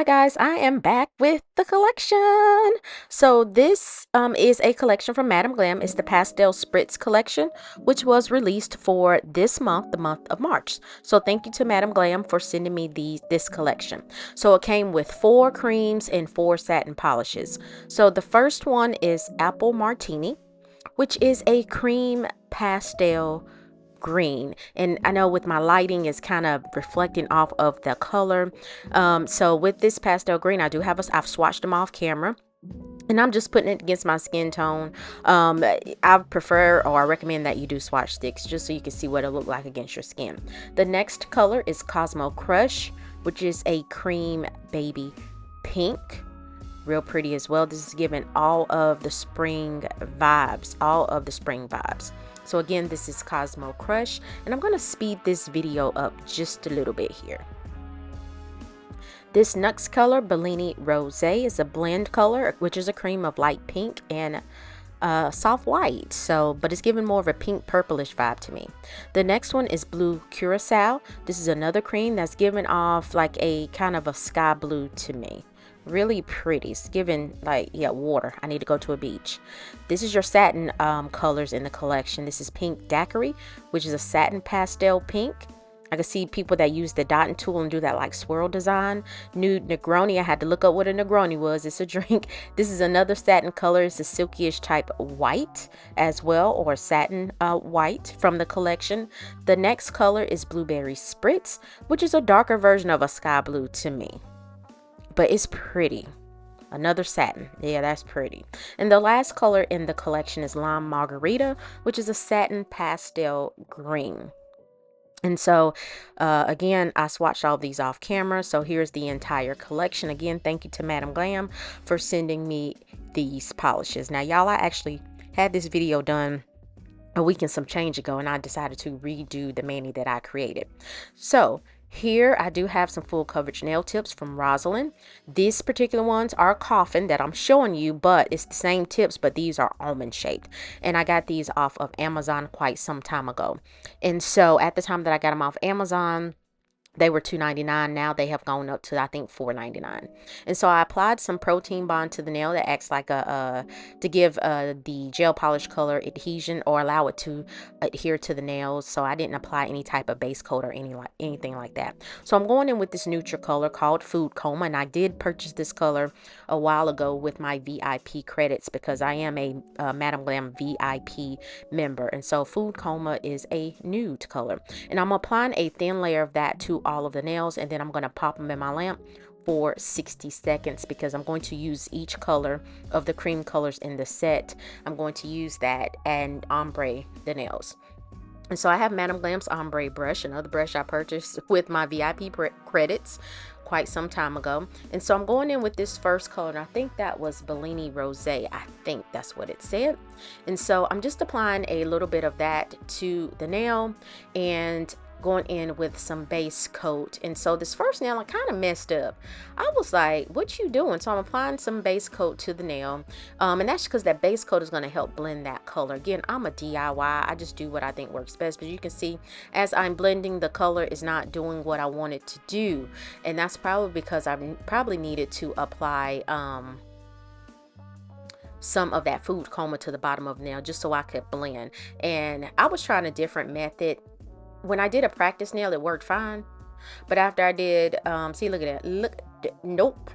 Hi guys, I am back with the collection. So this is a collection from Madam Glam. It's the Pastel Spritz collection, which was released for this month, the month of March. So thank you to Madam Glam for sending me this collection. So it came with 4 creams and 4 satin polishes. So the first one is Apple Martini, which is a cream pastel green, and I know with my lighting is kind of reflecting off of the color. So with this pastel green, I've swatched them off camera, and I'm just putting it against my skin tone. I prefer, or I recommend, that you do swatch sticks just so you can see what it look like against your skin. The next color is Cosmo Crush, which is a cream baby pink. Real pretty as well. This is giving all of the spring vibes, So again, this is Cosmo Crush, and I'm going to speed this video up just a little bit here. This next color, Bellini Rose, is a blend color, which is a cream of light pink and soft white, but it's giving more of a pink purplish vibe to me. The next one is Blue Curacao. This is another cream that's giving off like a kind of a sky blue to me. Really pretty. It's giving like, yeah, water. I need to go to a beach. This is your satin colors in the collection. This is Pink Daiquiri, which is a satin pastel pink. I can see people that use the dotting tool and do that like swirl design. Nude Negroni. I had to look up what a Negroni was. It's a drink. This is another satin color. It's a silkyish type white as well, or satin white from the collection. The next color is Blueberry Spritz, which is a darker version of a sky blue to me, but it's pretty. Another satin. Yeah, that's pretty. And the last color in the collection is Lime Margarita, which is a satin pastel green. And so again, I swatched all these off camera. So here's the entire collection. Again, thank you to Madam Glam for sending me these polishes. Now, y'all, I actually had this video done a week and some change ago, and I decided to redo the mani that I created. So here I do have some full coverage nail tips from Rosalind. These particular ones are coffin that I'm showing you, but it's the same tips, but these are almond shaped. And I got these off of Amazon quite some time ago. And so at the time that I got them off Amazon, they were $2.99. Now they have gone up to, I think, $4.99. And so I applied some protein bond to the nail that acts like to give the gel polish color adhesion, or allow it to adhere to the nails. So I didn't apply any type of base coat or anything like that. So I'm going in with this neutral color called Food Coma, and I did purchase this color a while ago with my VIP credits because I am a Madam Glam VIP member. And so Food Coma is a nude color, and I'm applying a thin layer of that to all of the nails, and then I'm going to pop them in my lamp for 60 seconds because I'm going to use each color of the cream colors in the set. I'm going to use that and ombre the nails. And so I have Madam Glam's ombre brush, another brush I purchased with my VIP credits quite some time ago. And so I'm going in with this first color, and I think that was Bellini Rose. I think that's what it said. And so I'm just applying a little bit of that to the nail and going in with some base coat. And so this first nail I kind of messed up. I was like, what you doing? So I'm applying some base coat to the nail, and that's because that base coat is going to help blend that color. Again, I'm a DIY. I just do what I think works best, but you can see as I'm blending, the color is not doing what I want it to do, and that's probably because I probably needed to apply some of that Food Coma to the bottom of the nail just so I could blend. And I was trying a different method. When I did a practice nail, it worked fine, but after I did see, look at that, nope.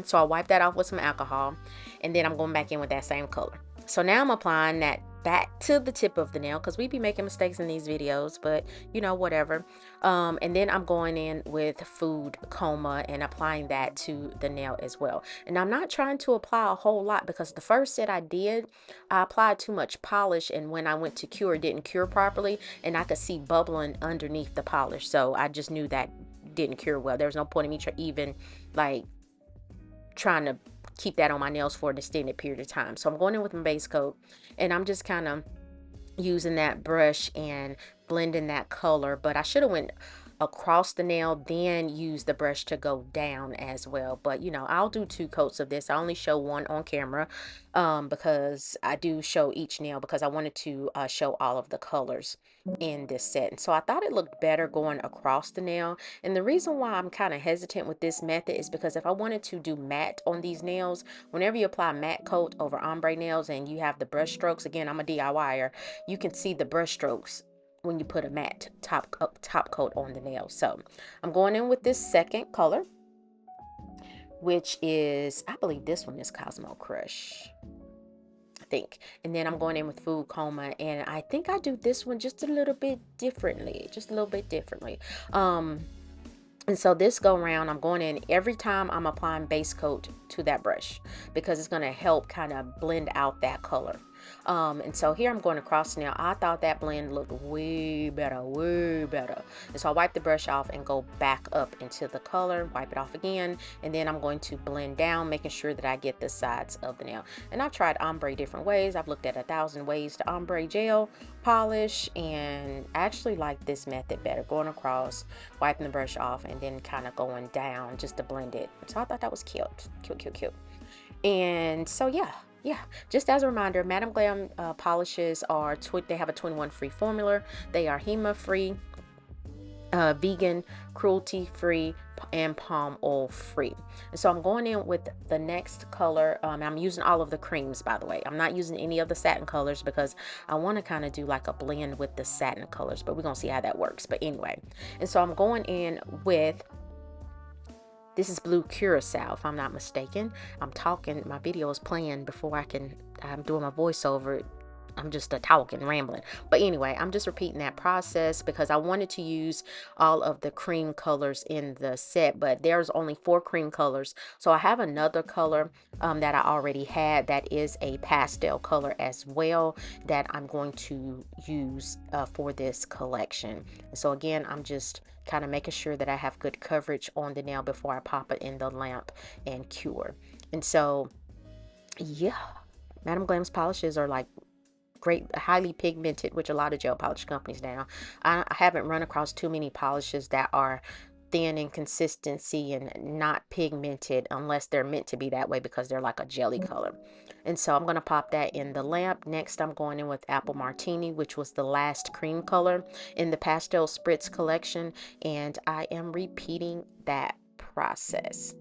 So I wiped that off with some alcohol, and then I'm going back in with that same color. So now I'm applying that back to the tip of the nail, because we be making mistakes in these videos, but you know, whatever. And then I'm going in with Food Coma and applying that to the nail as well. And I'm not trying to apply a whole lot because the first set I did, I applied too much polish, and when I went to cure, it didn't cure properly, and I could see bubbling underneath the polish. So I just knew that didn't cure well. There was no point in me even like trying to keep that on my nails for an extended period of time. So I'm going in with my base coat, and I'm just kind of using that brush and blending that color. But I should have went across the nail, then use the brush to go down as well. But you know, I'll do 2 coats of this. I only show one on camera because I do show each nail because I wanted to show all of the colors in this set. And so I thought it looked better going across the nail. And the reason why I'm kind of hesitant with this method is because if I wanted to do matte on these nails, whenever you apply matte coat over ombre nails and you have the brush strokes, again, I'm a DIYer, you can see the brush strokes when you put a matte top coat on the nail. So I'm going in with this second color, which is, I believe this one is Cosmo Crush, I think. And then I'm going in with Food Coma, and I think I do this one just a little bit differently, and so this go around, I'm going in every time I'm applying base coat to that brush because it's going to help kind of blend out that color. And so here I'm going across now. I thought that blend looked way better, way better. And so I wipe the brush off and go back up into the color, wipe it off again, and then I'm going to blend down, making sure that I get the sides of the nail. And I've tried ombre different ways. I've looked at 1,000 ways to ombre gel polish, and I actually like this method better, going across, wiping the brush off, and then kind of going down just to blend it. So I thought that was cute. And so yeah, just as a reminder, Madam Glam polishes are they have a 21 free formula. They are HEMA free, vegan, cruelty free, and palm oil free. And so I'm going in with the next color. I'm using all of the creams, by the way. I'm not using any of the satin colors because I want to kind of do like a blend with the satin colors, but we're gonna see how that works. But anyway, and so I'm going in with, this is Blue Curacao, if I'm not mistaken. I'm talking, my video is playing before I'm doing my voiceover. I'm just talking, rambling. But anyway, I'm just repeating that process because I wanted to use all of the cream colors in the set, but there's only 4 cream colors. So I have another color that I already had that is a pastel color as well that I'm going to use for this collection. So again, I'm just kind of making sure that I have good coverage on the nail before I pop it in the lamp and cure. And so, yeah, Madam Glam's polishes are like great, highly pigmented, which a lot of gel polish companies now. I haven't run across too many polishes that are thin in consistency and not pigmented unless they're meant to be that way because they're like a jelly color. And so I'm going to pop that in the lamp. Next, I'm going in with Apple Martini, which was the last cream color in the Pastel Spritz collection, and I am repeating that process.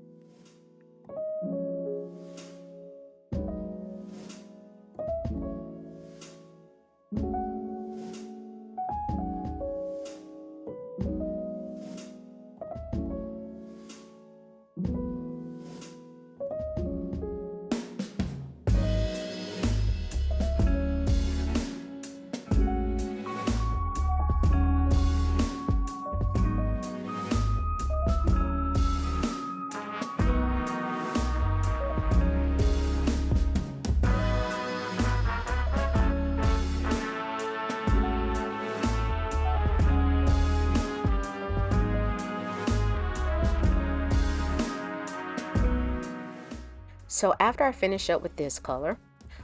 So after I finish up with this color,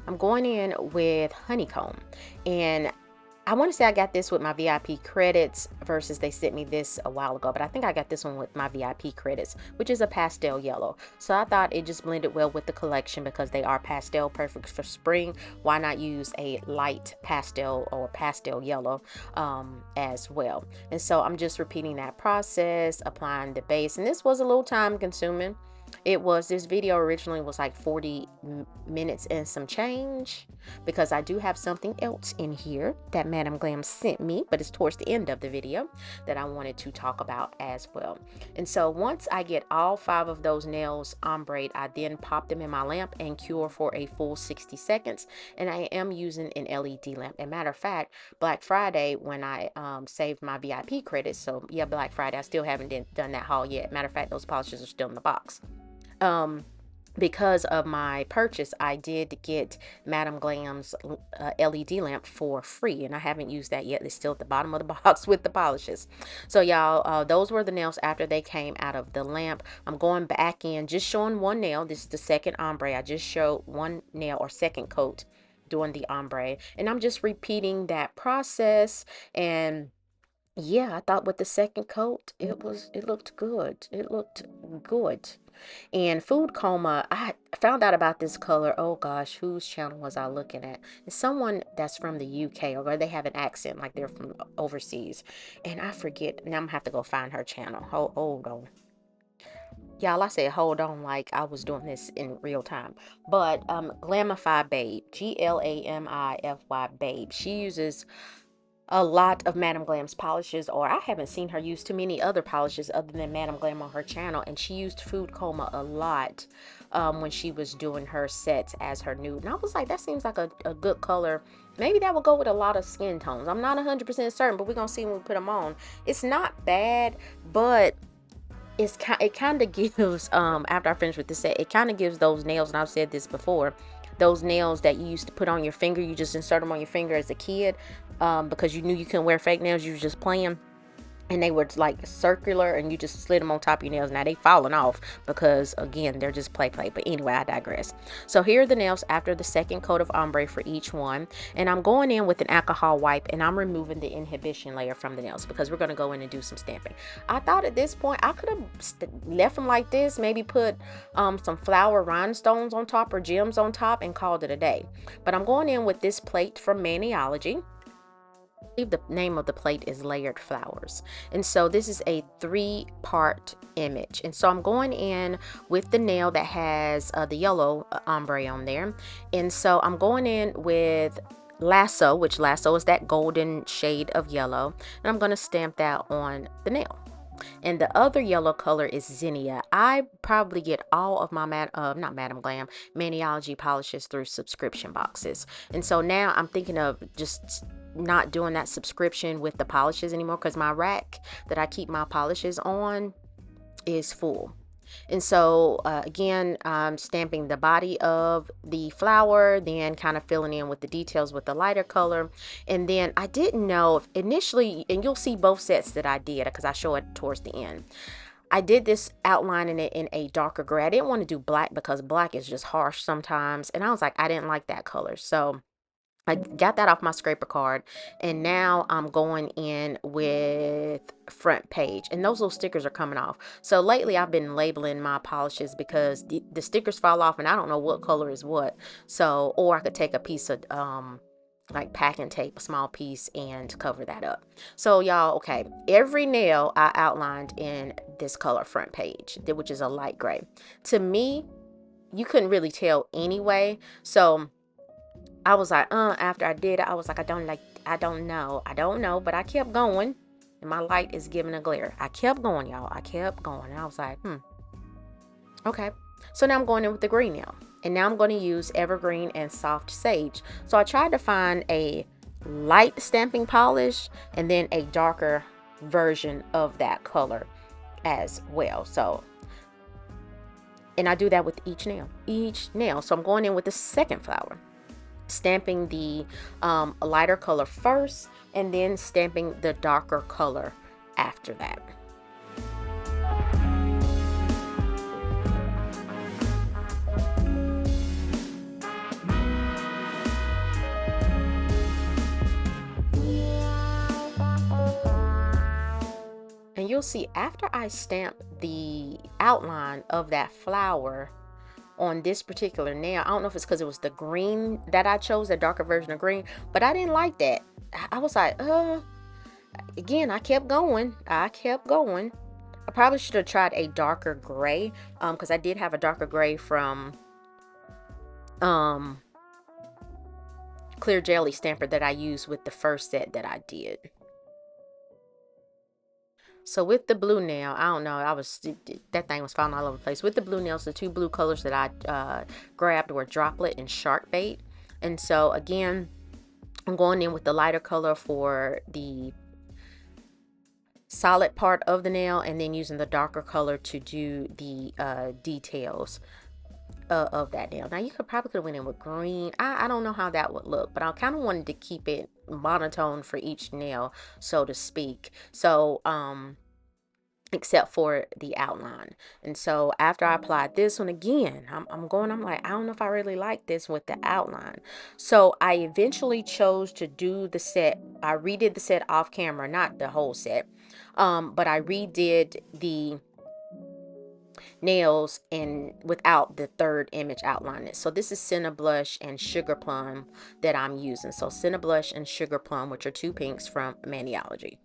I'm going in with Honeycomb, and I want to say I got this with my VIP credits versus they sent me this a while ago, but I think I got this one with my VIP credits, which is a pastel yellow. So I thought it just blended well with the collection because they are pastel, perfect for spring. Why not use a light pastel or pastel yellow as well? And so I'm just repeating that process, applying the base, and this was a little time consuming. This video originally was like 40 minutes and some change because I do have something else in here that Madam Glam sent me, but it's towards the end of the video that I wanted to talk about as well. And so once I get all 5 of those nails ombre, I then pop them in my lamp and cure for a full 60 seconds. And I am using an LED lamp. And matter of fact, Black Friday, when I saved my VIP credits, so yeah, Black Friday, I still haven't done that haul yet. Matter of fact, those polishes are still in the box. Because of my purchase, I did get Madam Glam's LED lamp for free, and I haven't used that yet. It's still at the bottom of the box with the polishes. So y'all, those were the nails after they came out of the lamp. I'm going back in, just showing one nail. This is the second ombre. I just showed one nail or second coat doing the ombre, and I'm just repeating that process. And Yeah, I thought with the second coat, it looked good. It looked good. And food coma, I found out about this color. Oh gosh, whose channel was I looking at? It's someone that's from the UK, or they have an accent like they're from overseas. And I forget. Now I'm gonna have to go find her channel. Hold on. Y'all, I said hold on like I was doing this in real time. But Glamify Babe, Glamify Babe. She uses a lot of Madam Glam's polishes, or I haven't seen her use too many other polishes other than Madam Glam on her channel, and she used Food Coma a lot when she was doing her sets as her nude. And I was like, that seems like a good color. Maybe that will go with a lot of skin tones. I'm not 100% certain, but we're gonna see when we put them on. It's not bad, but it kind of gives after I finish with this set, it kind of gives those nails, and I've said this before, those nails that you used to put on your finger, you just insert them on your finger as a kid, because you knew you couldn't wear fake nails, you were just playing, and they were like circular, and you just slid them on top of your nails. Now they falling off because again they're just play. But anyway, I digress. So here are the nails after the second coat of ombre for each one, and I'm going in with an alcohol wipe, and I'm removing the inhibition layer from the nails because we're going to go in and do some stamping. I thought at this point I could have left them like this, maybe put some flower rhinestones on top or gems on top and called it a day. But I'm going in with this plate from 𝑀aniology. The name of the plate is Layered Flowers, and so this is a 3-part image. And so I'm going in with the nail that has the yellow ombre on there, and so I'm going in with Lasso, which Lasso is that golden shade of yellow, and I'm going to stamp that on the nail. And the other yellow color is Zinnia. I probably get all of my not Madam Glam, 𝑀aniology polishes through subscription boxes. And so now I'm thinking of just not doing that subscription with the polishes anymore, because my rack that I keep my polishes on is full. And so again, I'm stamping the body of the flower, then kind of filling in with the details with the lighter color. And then I didn't know if initially, and you'll see both sets that I did because I show it towards the end, I did this outlining it in a darker gray. I didn't want to do black because black is just harsh sometimes, and I was like, I didn't like that color. So I got that off my scraper card, and now I'm going in with Front Page, and those little stickers are coming off. So lately I've been labeling my polishes because the stickers fall off and I don't know what color is what. So, or I could take a piece of like packing tape, a small piece, and cover that up. So y'all, okay, every nail I outlined in this color Front Page, which is a light gray. To me, you couldn't really tell anyway. So I was like, after I did it, I was like, I don't know, but I kept going, and my light is giving a glare. I kept going, y'all. I kept going, and I was like, okay. So now I'm going in with the green nail, and now I'm going to use Evergreen and Soft Sage. So I tried to find a light stamping polish and then a darker version of that color as well. So, and I do that with each nail. So I'm going in with the second flower, stamping the lighter color first, and then stamping the darker color after that. And you'll see after I stamp the outline of that flower on this particular nail, I don't know if it's because it was the green that I chose, the darker version of green, but I didn't like that. I was like, again, I kept going. I probably should have tried a darker gray, because I did have a darker gray from Clear Jelly Stamper that I used with the first set that I did. So with the blue nail, I don't know, that thing was falling all over the place. With the blue nails, the 2 blue colors that I grabbed were Droplet and Shark Bait. And so again, I'm going in with the lighter color for the solid part of the nail, and then using the darker color to do the details of that nail. Now you probably could have went in with green. I don't know how that would look, but I kind of wanted to keep it monotone for each nail, so to speak. So except for the outline. And so after I applied this one again, I'm like, I don't know if I really like this with the outline. So I eventually chose to do the set. I redid the set off camera, not the whole set, but I redid the nails and without the third image outline. So this is Cinnablush and Sugar Plum that I'm using. So Cinnablush and Sugar Plum, which are two pinks from 𝑻𝒊𝒔𝒉.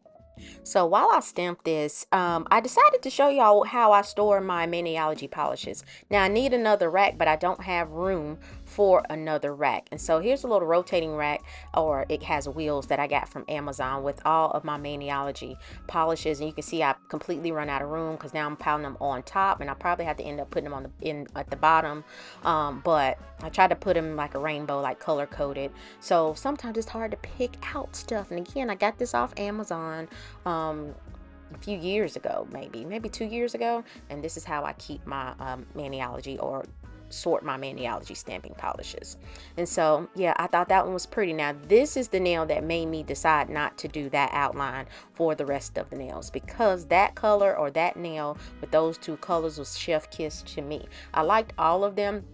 So while I stamp this, I decided to show y'all how I store my 𝑻𝒊𝒔𝒉 polishes. Now I need another rack, but I don't have room for another rack. And so here's a little rotating rack, or it has wheels that I got from Amazon with all of my 𝑻𝒊𝒔𝒉 polishes. And you can see I completely run out of room because now I'm piling them on top, and I probably have to end up putting them on at the bottom. But I tried to put them like a rainbow, like color coded. So sometimes it's hard to pick out stuff. And again, I got this off Amazon a few years ago, maybe 2 years ago, and this is how I keep my 𝑻𝒊𝒔𝒉, or sort my 𝑻𝒊𝒔𝒉 stamping polishes. And so yeah, I thought that one was pretty. Now this is the nail that made me decide not to do that outline for the rest of the nails, because that color, or that nail with those two colors, was chef kiss to me. I liked all of them,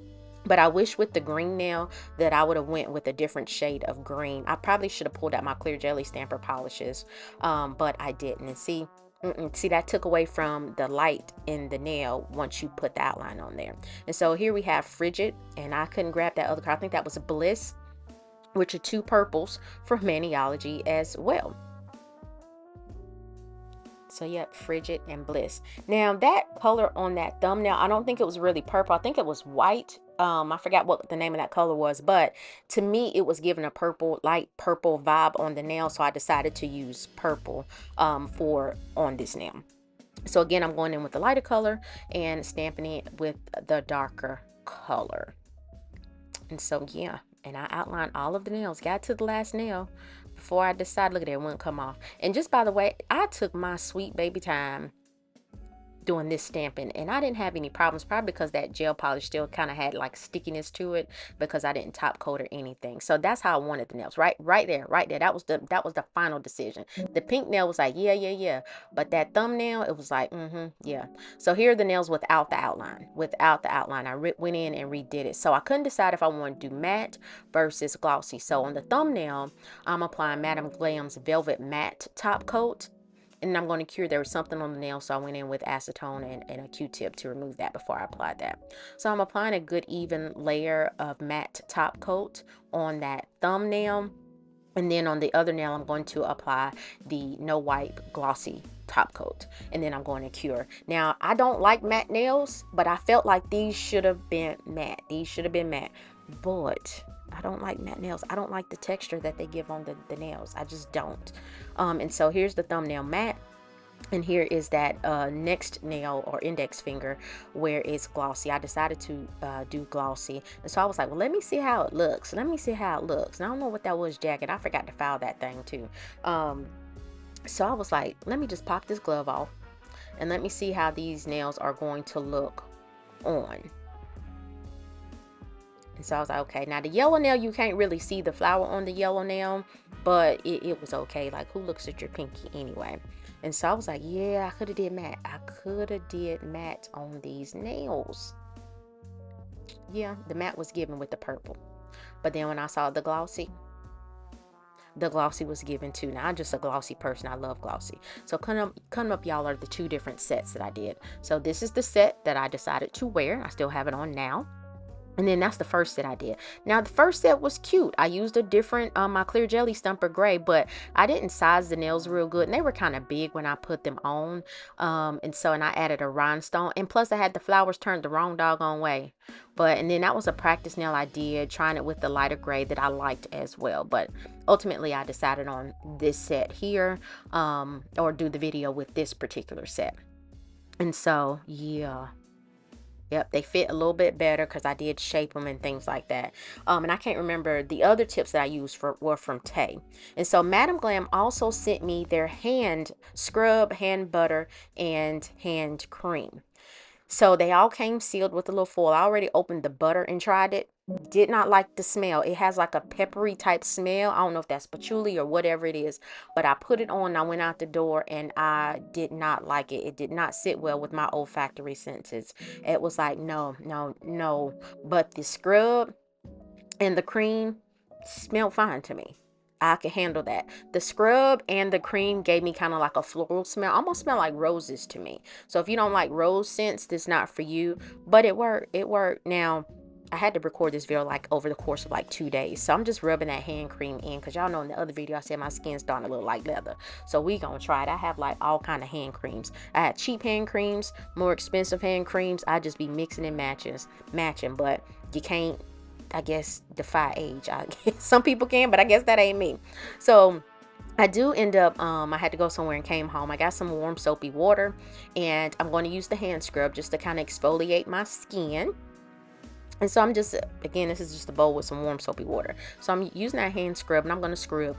but I wish with the green nail that I would have went with a different shade of green. I probably should have pulled out my clear jelly stamper polishes, but I didn't. And see, that took away from the light in the nail once you put the outline on there. And so here we have Frigid, and I couldn't grab that other color. I think that was a Bliss, which are two purples from 𝑻𝒊𝒔𝒉 as well. So yep, Frigid and Bliss. Now that color on that thumbnail, I don't think it was really purple. I think it was white. I forgot what the name of that color was, but to me it was giving a purple, light purple vibe on the nail, so I decided to use purple on this nail. So again, I'm going in with the lighter color and stamping it with the darker color. And so yeah, and I outlined all of the nails, got to the last nail before I decided. Look at that, it wouldn't come off. And just by the way, I took my sweet baby time doing this stamping, and I didn't have any problems, probably because that gel polish still kind of had like stickiness to it, because I didn't top coat or anything. So that's how I wanted the nails, right there. That was the final decision. The pink nail was like yeah, but that thumbnail, it was like yeah. So here are the nails without the outline. I went in and redid it. So I couldn't decide if I wanted to do matte versus glossy. So on the thumbnail, I'm applying Madame Glam's Velvet Matte top coat, and I'm going to cure. There was something on the nail, so I went in with acetone and a Q-tip to remove that before I applied that. So I'm applying a good even layer of matte top coat on that thumbnail, and then on the other nail I'm going to apply the no wipe glossy top coat, and then I'm going to cure. Now I don't like matte nails, but I felt like these should have been matte. But I don't like matte nails. I don't like the texture that they give on the nails. I just don't. And so here's the thumbnail matte, and here is that next nail, or index finger, where it's glossy. I decided to do glossy, and so I was like, well, let me see how it looks. And I don't know what that was, jacket. I forgot to file that thing too. So I was like, let me just pop this glove off, and let me see how these nails are going to look on. And so I was like, okay. Now the yellow nail, you can't really see the flower on the yellow nail, but it was okay. Like, who looks at your pinky anyway? And so I was like, yeah, I could have did matte. On these nails. Yeah, the matte was given with the purple. But then when I saw the glossy was given too. Now I'm just a glossy person. I love glossy. So come up, y'all, are the two different sets that I did. So this is the set that I decided to wear. I still have it on now. And then that's the first set I did. Now the first set was cute. I used a different my clear jelly stumper gray, but I didn't size the nails real good, and they were kind of big when I put them on. And I added a rhinestone, and plus I had the flowers turned the wrong doggone way. And then that was a practice nail I did, trying it with the lighter gray that I liked as well. But ultimately I decided on this set here, or do the video with this particular set. And so yeah. Yep, they fit a little bit better because I did shape them and things like that. And I can't remember, the other tips that I used were from Tay. And so Madame Glam also sent me their hand scrub, hand butter, and hand cream. So they all came sealed with a little foil. I already opened the butter and tried it, Did not like the smell. It has like a peppery type smell. I don't know if that's patchouli or whatever it is, but I put it on. I went out the door and I did not like it. It did not sit well with my olfactory senses. It was like, no, no, no. But the scrub and the cream smelled fine to me. I could handle that. The scrub and the cream gave me kind of like a floral smell. Almost smelled like roses to me. So if you don't like rose scents, this is not for you. But it worked. It worked. Now, I had to record this video like over the course of like 2 days. So I'm just rubbing that hand cream in because y'all know in the other video I said my skin's starting to look like leather. So we gonna try it. I have like all kind of hand creams. I had cheap hand creams, more expensive hand creams. I just be mixing and matching, but you can't, I guess, defy age. I guess some people can, but I guess that ain't me. So I do end up, I had to go somewhere and came home. I got some warm soapy water and I'm going to use the hand scrub just to kind of exfoliate my skin. And so I'm just, again, this is just a bowl with some warm soapy water. So I'm using that hand scrub and I'm going to scrub.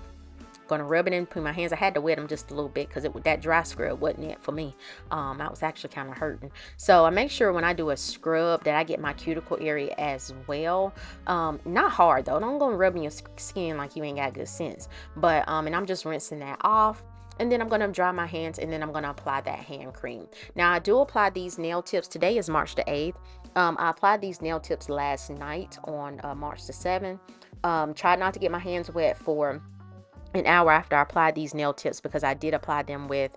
Going to rub it in between my hands. I had to wet them just a little bit because that dry scrub wasn't it for me. I was actually kind of hurting. So I make sure when I do a scrub that I get my cuticle area as well. Not hard though. Don't go rubbing your skin like you ain't got good sense. But and I'm just rinsing that off. And then I'm going to dry my hands and then I'm going to apply that hand cream. Now I do apply these nail tips. Today is March the 8th. I applied these nail tips last night on March the 7th. Tried not to get my hands wet for an hour after I applied these nail tips because I did apply them with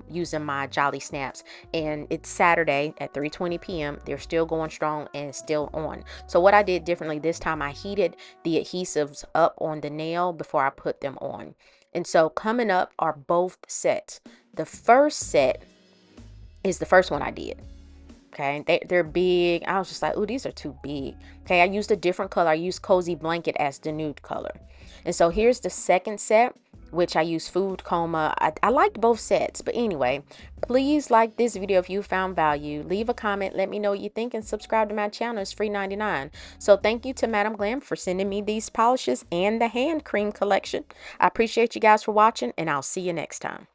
using my Jolly Snaps, and it's Saturday at 3:20 p.m. They're still going strong and still on. So what I did differently this time, I heated the adhesives up on the nail before I put them on. And so coming up are both sets. The first set is the first one I did. Okay, they're big. I was just like, oh, these are too big. Okay, I used a different color. I used Cozy Blanket as the nude color. And so here's the second set, which I use Food Coma. I liked both sets. But anyway, please like this video if you found value. Leave a comment. Let me know what you think and subscribe to my channel. It's free 99. So thank you to 𝑀𝒊𝒔𝒉 for sending me these polishes and the hand cream collection. I appreciate you guys for watching and I'll see you next time.